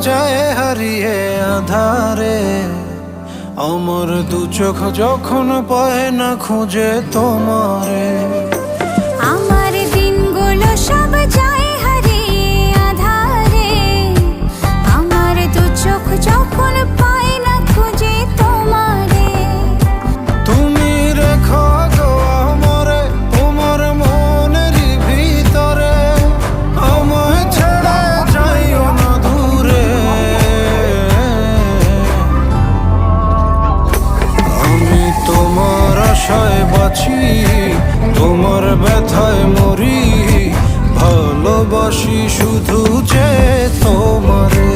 যায় হারিয়ে আধারে। আমার দু চোখ যখন পায় না খুঁজে তোমারে। আমার দিনগুলো সব যায় হারিয়ে আধারে। আমার দু চোখ যখন পায় না খুঁজে তোমারে। তুমি রেখো গো আমারে তোমার মনের ভিতরে, আমায় ছেড়ে যাইও না দূরে। আমি তোমার আশায় বাঁচি, তোমার ব্যথায় মরি, ভালোবাসি শুধু যে তোমারে।